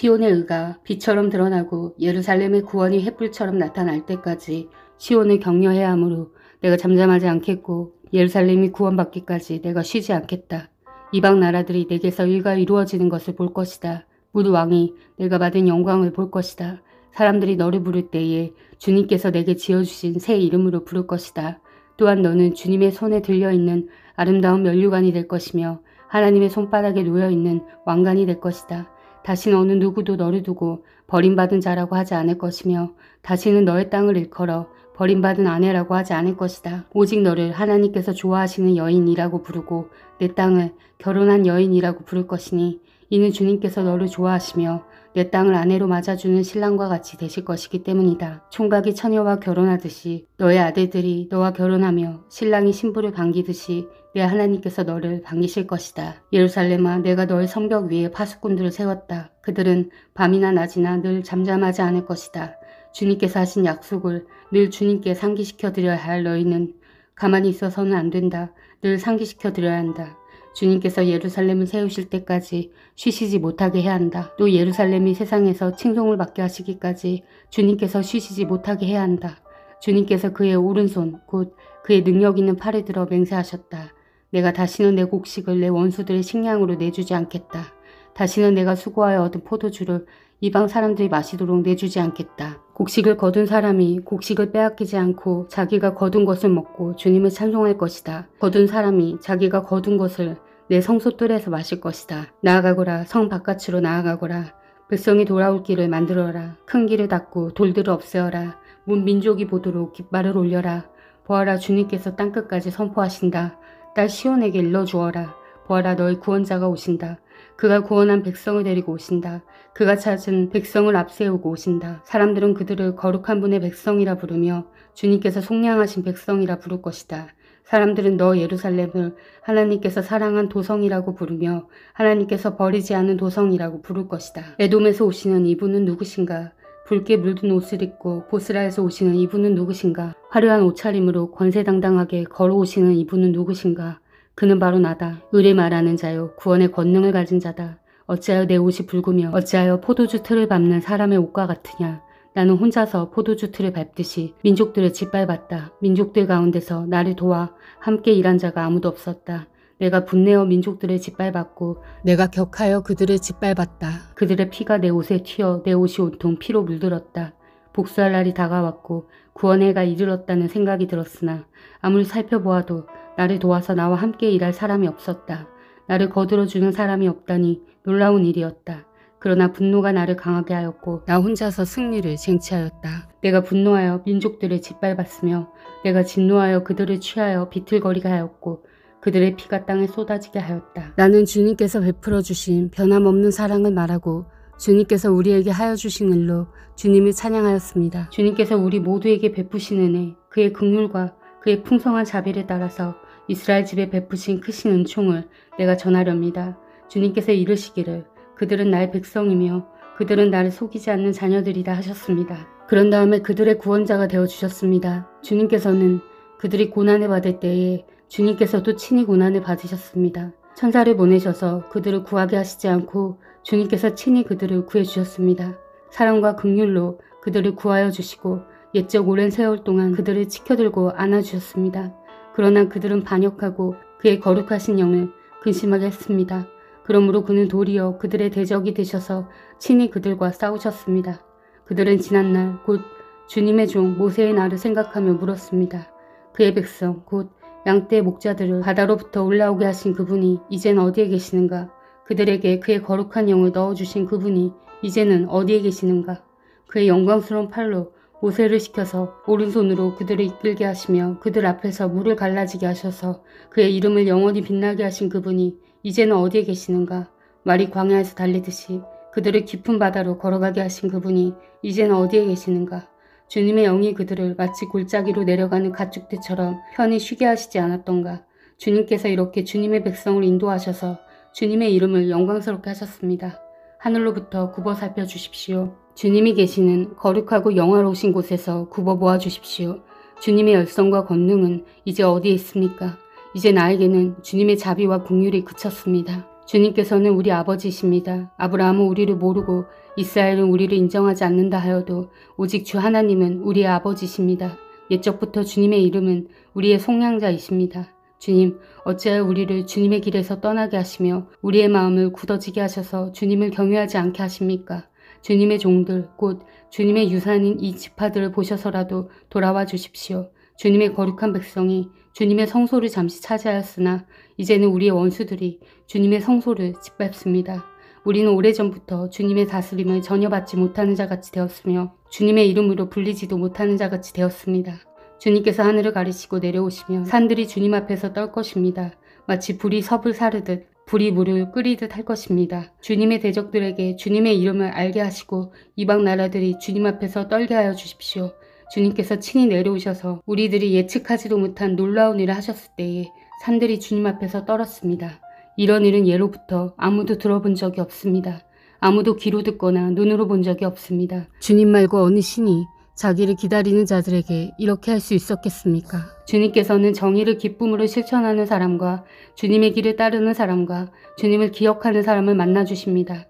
시온의 의가 빛처럼 드러나고 예루살렘의 구원이 햇불처럼 나타날 때까지 시온을 격려해야 하므로 내가 잠잠하지 않겠고 예루살렘이 구원받기까지 내가 쉬지 않겠다. 이방 나라들이 내게서 일가 이루어지는 것을 볼 것이다. 모두 왕이 내가 받은 영광을 볼 것이다. 사람들이 너를 부를 때에 주님께서 내게 지어주신 새 이름으로 부를 것이다. 또한 너는 주님의 손에 들려있는 아름다운 면류관이 될 것이며 하나님의 손바닥에 놓여있는 왕관이 될 것이다. 다시는 어느 누구도 너를 두고 버림받은 자라고 하지 않을 것이며 다시는 너의 땅을 일컬어 버림받은 아내라고 하지 않을 것이다. 오직 너를 하나님께서 좋아하시는 여인이라고 부르고 내 땅을 결혼한 여인이라고 부를 것이니 이는 주님께서 너를 좋아하시며 내 땅을 아내로 맞아주는 신랑과 같이 되실 것이기 때문이다. 총각이 처녀와 결혼하듯이 너의 아들들이 너와 결혼하며 신랑이 신부를 반기듯이 내 하나님께서 너를 반기실 것이다. 예루살렘아, 내가 너의 성벽 위에 파수꾼들을 세웠다. 그들은 밤이나 낮이나 늘 잠잠하지 않을 것이다. 주님께서 하신 약속을 늘 주님께 상기시켜 드려야 할 너희는 가만히 있어서는 안 된다. 늘 상기시켜 드려야 한다. 주님께서 예루살렘을 세우실 때까지 쉬시지 못하게 해야 한다. 또 예루살렘이 세상에서 칭송을 받게 하시기까지 주님께서 쉬시지 못하게 해야 한다. 주님께서 그의 오른손 곧 그의 능력 있는 팔을 들어 맹세하셨다. 내가 다시는 내 곡식을 내 원수들의 식량으로 내주지 않겠다. 다시는 내가 수고하여 얻은 포도주를 이방 사람들이 마시도록 내주지 않겠다. 곡식을 거둔 사람이 곡식을 빼앗기지 않고 자기가 거둔 것을 먹고 주님을 찬송할 것이다. 거둔 사람이 자기가 거둔 것을 내 성소 뜰에서 마실 것이다. 나아가거라. 성 바깥으로 나아가거라. 백성이 돌아올 길을 만들어라. 큰 길을 닫고 돌들을 없애어라. 문 민족이 보도록 깃발을 올려라. 보아라, 주님께서 땅끝까지 선포하신다. 딸 시온에게 일러주어라. 보아라, 너희 구원자가 오신다. 그가 구원한 백성을 데리고 오신다. 그가 찾은 백성을 앞세우고 오신다. 사람들은 그들을 거룩한 분의 백성이라 부르며 주님께서 속량하신 백성이라 부를 것이다. 사람들은 너 예루살렘을 하나님께서 사랑한 도성이라고 부르며 하나님께서 버리지 않은 도성이라고 부를 것이다. 에돔에서 오시는 이분은 누구신가? 붉게 물든 옷을 입고 보스라에서 오시는 이분은 누구신가? 화려한 옷차림으로 권세당당하게 걸어오시는 이분은 누구신가? 그는 바로 나다. 의를 말하는 자요, 구원의 권능을 가진 자다. 어찌하여 내 옷이 붉으며 어찌하여 포도주 틀을 밟는 사람의 옷과 같으냐. 나는 혼자서 포도주 틀을 밟듯이 민족들을 짓밟았다. 민족들 가운데서 나를 도와 함께 일한 자가 아무도 없었다. 내가 분내어 민족들을 짓밟았고 내가 격하여 그들을 짓밟았다. 그들의 피가 내 옷에 튀어 내 옷이 온통 피로 물들었다. 복수할 날이 다가왔고 구원의 해가 이르렀다는 생각이 들었으나 아무리 살펴보아도 나를 도와서 나와 함께 일할 사람이 없었다. 나를 거들어주는 사람이 없다니 놀라운 일이었다. 그러나 분노가 나를 강하게 하였고 나 혼자서 승리를 쟁취하였다. 내가 분노하여 민족들을 짓밟았으며 내가 진노하여 그들을 취하여 비틀거리게 하였고 그들의 피가 땅에 쏟아지게 하였다. 나는 주님께서 베풀어 주신 변함없는 사랑을 말하고 주님께서 우리에게 하여 주신 일로 주님을 찬양하였습니다. 주님께서 우리 모두에게 베푸신 은혜, 그의 긍휼과 그의 풍성한 자비를 따라서 이스라엘 집에 베푸신 크신 은총을 내가 전하렵니다. 주님께서 이르시기를 그들은 나의 백성이며 그들은 나를 속이지 않는 자녀들이다 하셨습니다. 그런 다음에 그들의 구원자가 되어주셨습니다. 주님께서는 그들이 고난을 받을 때에 주님께서도 친히 고난을 받으셨습니다. 천사를 보내셔서 그들을 구하게 하시지 않고 주님께서 친히 그들을 구해주셨습니다. 사랑과 긍휼로 그들을 구하여 주시고 옛적 오랜 세월 동안 그들을 지켜들고 안아주셨습니다. 그러나 그들은 반역하고 그의 거룩하신 영을 근심하게 했습니다. 그러므로 그는 도리어 그들의 대적이 되셔서 친히 그들과 싸우셨습니다. 그들은 지난날 곧 주님의 종 모세의 날을 생각하며 물었습니다. 그의 백성 곧 양떼의 목자들을 바다로부터 올라오게 하신 그분이 이젠 어디에 계시는가? 그들에게 그의 거룩한 영을 넣어주신 그분이 이제는 어디에 계시는가? 그의 영광스러운 팔로 모세를 시켜서 오른손으로 그들을 이끌게 하시며 그들 앞에서 물을 갈라지게 하셔서 그의 이름을 영원히 빛나게 하신 그분이 이제는 어디에 계시는가? 말이 광야에서 달리듯이 그들을 깊은 바다로 걸어가게 하신 그분이 이제는 어디에 계시는가? 주님의 영이 그들을 마치 골짜기로 내려가는 가축들처럼 편히 쉬게 하시지 않았던가? 주님께서 이렇게 주님의 백성을 인도하셔서 주님의 이름을 영광스럽게 하셨습니다. 하늘로부터 굽어 살펴 주십시오. 주님이 계시는 거룩하고 영화로우신 곳에서 굽어 모아 주십시오. 주님의 열성과 권능은 이제 어디에 있습니까? 이제 나에게는 주님의 자비와 긍휼이 그쳤습니다. 주님께서는 우리 아버지이십니다. 아브라함은 우리를 모르고 이스라엘은 우리를 인정하지 않는다 하여도 오직 주 하나님은 우리의 아버지십니다. 옛적부터 주님의 이름은 우리의 속량자이십니다. 주님, 어찌하여 우리를 주님의 길에서 떠나게 하시며 우리의 마음을 굳어지게 하셔서 주님을 경외하지 않게 하십니까? 주님의 종들, 곧 주님의 유산인 이 지파들을 보셔서라도 돌아와 주십시오. 주님의 거룩한 백성이 주님의 성소를 잠시 차지하였으나 이제는 우리의 원수들이 주님의 성소를 짓밟습니다. 우리는 오래전부터 주님의 다스림을 전혀 받지 못하는 자같이 되었으며 주님의 이름으로 불리지도 못하는 자같이 되었습니다. 주님께서 하늘을 가리시고 내려오시면 산들이 주님 앞에서 떨 것입니다. 마치 불이 섭을 사르듯 불이 물을 끓이듯 할 것입니다. 주님의 대적들에게 주님의 이름을 알게 하시고 이방 나라들이 주님 앞에서 떨게 하여 주십시오. 주님께서 친히 내려오셔서 우리들이 예측하지도 못한 놀라운 일을 하셨을 때에 산들이 주님 앞에서 떨었습니다. 이런 일은 예로부터 아무도 들어본 적이 없습니다. 아무도 귀로 듣거나 눈으로 본 적이 없습니다. 주님 말고 어느 신이 자기를 기다리는 자들에게 이렇게 할 수 있었겠습니까? 주님께서는 정의를 기쁨으로 실천하는 사람과 주님의 길을 따르는 사람과 주님을 기억하는 사람을 만나주십니다.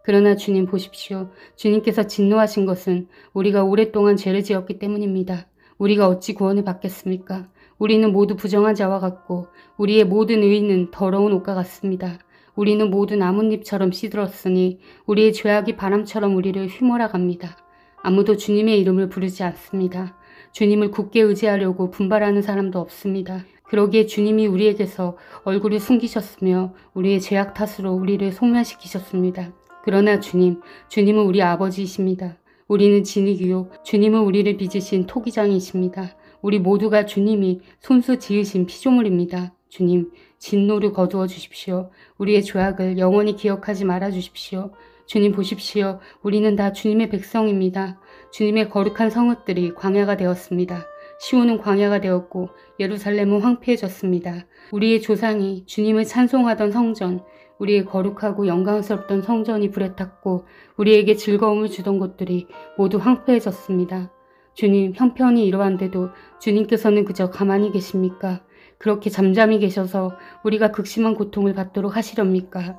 그러나 주님 보십시오. 주님께서 진노하신 것은 우리가 오랫동안 죄를 지었기 때문입니다. 우리가 어찌 구원을 받겠습니까? 우리는 모두 부정한 자와 같고 우리의 모든 의인은 더러운 옷과 같습니다. 우리는 모두 나뭇잎처럼 시들었으니 우리의 죄악이 바람처럼 우리를 휘몰아갑니다. 아무도 주님의 이름을 부르지 않습니다. 주님을 굳게 의지하려고 분발하는 사람도 없습니다. 그러기에 주님이 우리에게서 얼굴을 숨기셨으며 우리의 죄악 탓으로 우리를 소멸시키셨습니다. 그러나 주님은 우리 아버지이십니다. 우리는 진흙이요 주님은 우리를 빚으신 토기장이십니다. 우리 모두가 주님이 손수 지으신 피조물입니다. 주님, 진노를 거두어 주십시오. 우리의 죄악을 영원히 기억하지 말아 주십시오. 주님 보십시오. 우리는 다 주님의 백성입니다. 주님의 거룩한 성읍들이 광야가 되었습니다. 시온은 광야가 되었고 예루살렘은 황폐해졌습니다. 우리의 조상이 주님을 찬송하던 성전, 우리의 거룩하고 영광스럽던 성전이 불에 탔고 우리에게 즐거움을 주던 곳들이 모두 황폐해졌습니다. 주님, 형편이 이러한데도 주님께서는 그저 가만히 계십니까? 그렇게 잠잠히 계셔서 우리가 극심한 고통을 받도록 하시렵니까?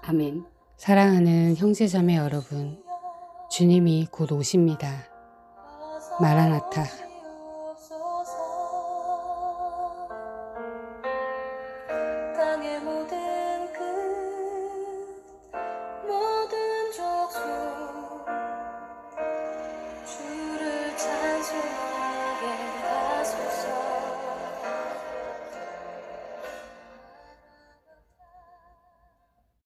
아멘. 사랑하는 형제자매 여러분, 주님이 곧 오십니다. 마라나타.